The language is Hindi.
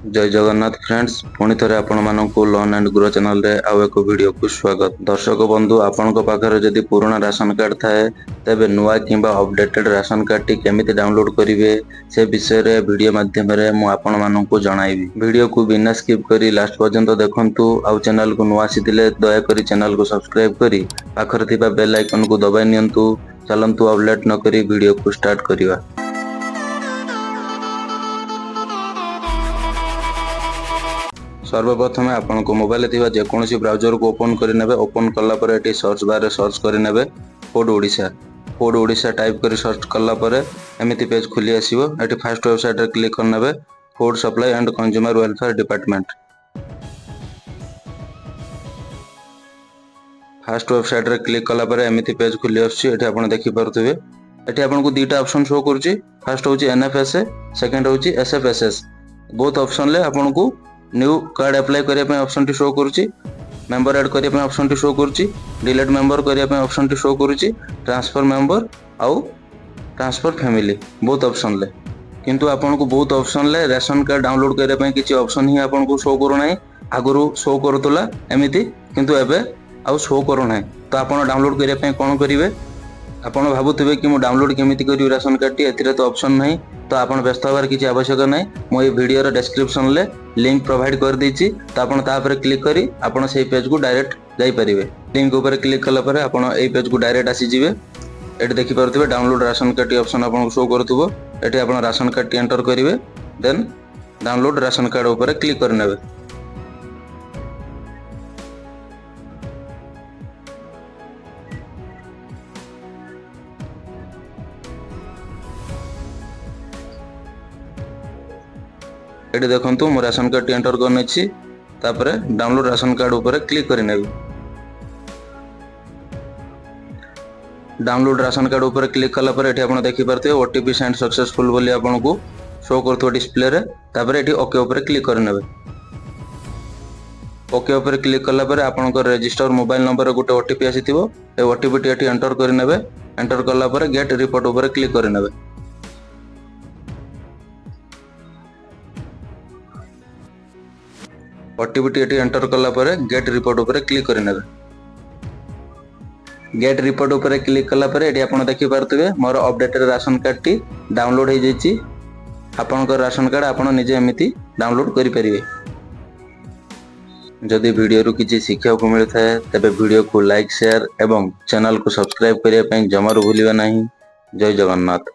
जय जगन्नाथ फ्रेंड्स पुणी थे आपण मानक लर्न एंड ग्रो चैनल रे आउ एक वीडियो को स्वागत। दर्शक बंधु आपण पाखरे जदि पुराना राशन कार्ड थाए तेबे नुआ किंबा अपडेटेड राशन कार्ड टी केमिति डाउनलोड करिवे से विषय रे वीडियो माध्यम रे मु आपण मानक जणाइबी। वीडियो को बिना स्किप करी लास्ट पर्यंत देखंतु। आउ चैनल को नुआ आसीथिले दया करी चैनल को सब्सक्राइब करी पाखरे थिबा बेल आइकन को दबाइ नियंतु। चलंतु अब लेट न करी वीडियो को स्टार्ट करिवा। सर्वप्रथम आपण को मोबाइल थी जेकोसी ब्राउजर को ओपन करने ओपन कला पर एटी सर्च बार रे सर्च करने कोड ओडिशा टाइप कर सर्च कला पर एमती पेज खुली आसीबो। एटी फर्स्ट वेबसाइट रे क्लिक करने food supply and consumer welfare department. First website रे क्लिक कला पर एमती पेज खुली आछी। एटी आपण देखि परथुबे एटी आपण को दीटा ऑप्शन शो करूची। फर्स्ट होची एनएफएसए, सेकंड होची एसएफएसएस। बोथ ऑप्शन ले आपण को न्यू कार्ड अप्लाई करने ऑप्शन टी शो करुच्ची, मेंबर ऐड करने ऑप्शन टी शो करुच्ची, डिलीट मेंबर करने ऑप्शन टी शो करुच्ची, ट्रांसफर मेंबर आउ ट्रांसफर फैमिली बहुत ऑप्शन ले। किंतु आपन को बहुत ऑप्शन ले राशन कार्ड डाउनलोड करने किसी ऑप्शन ही आपन को शो करू नाही। आगुरु शो करतला एमिति किंतु एबे आउ शो करू नाही। तो आपन डाउनलोड करने कोन करिवे? आपन भाबुथिबे कि मु डाउनलोड केमिति करियो राशन कार्ड टी, एथिरे तो ऑप्शन नहीं। तो आपन व्यस्त होबार किसी आवश्यक नहीं। मो ये वीडियो रो डिस्क्रिप्शन ले लिंक प्रोवाइड कर दीची। तो आपन ता पर क्लिक करी आपन सेही पेज को डायरेक्ट जाई परिवे। लिंक ऊपर क्लिक कला पर आपन एही पेज को डायरेक्ट आसी जिवे। एठी देखि परथिबे डाउनलोड राशन कार्ड टी ऑप्शन आपन को शो करथुबो। एठी आपन राशन कार्ड टी एंटर करिवे, देन डाउनलोड राशन कार्ड ऊपर क्लिक करनेबे। एटी देखंतु मो राशन कार्ड एंटर करने छी। तापरे डाउनलोड राशन कार्ड ऊपर क्लिक करने। डाउनलोड राशन कार्ड ऊपर क्लिक कला पर एटी आपण देखि परथे ओटीपी सेंड सक्सेसफुल बोली आपण को शो करथो डिस्प्ले रे। तापरे एटी ओके ऊपर क्लिक करनेबे। ओके ऊपर क्लिक कला पर आपण को रजिस्टर मोबाइल नंबर गोटे ओटीपी आसीथिबो। ए ओटीपी टी एटी एंटर करनेबे। एंटर कला पर गेट रिपोर्ट ऊपर क्लिक करनेबे। ओटीपी टी एंटर कला पर गेट रिपोर्ट ऊपर क्लिक करनेबे। गेट रिपोर्ट ऊपर क्लिक कला पर एटी आपण देखि पारथुबे मोर अपडेटेड राशन कार्ड टी डाउनलोड हो जाईची। आपन को राशन कार्ड आपण निजे एमिति डाउनलोड करि परिबे। जदि वीडियो रु किछि शिक्षा को मिलता है तबे वीडियो को लाइक शेयर एवं चैनल को सब्सक्राइब करिया पई जमारू भूलिबा नहीं। जय जगन्नाथ।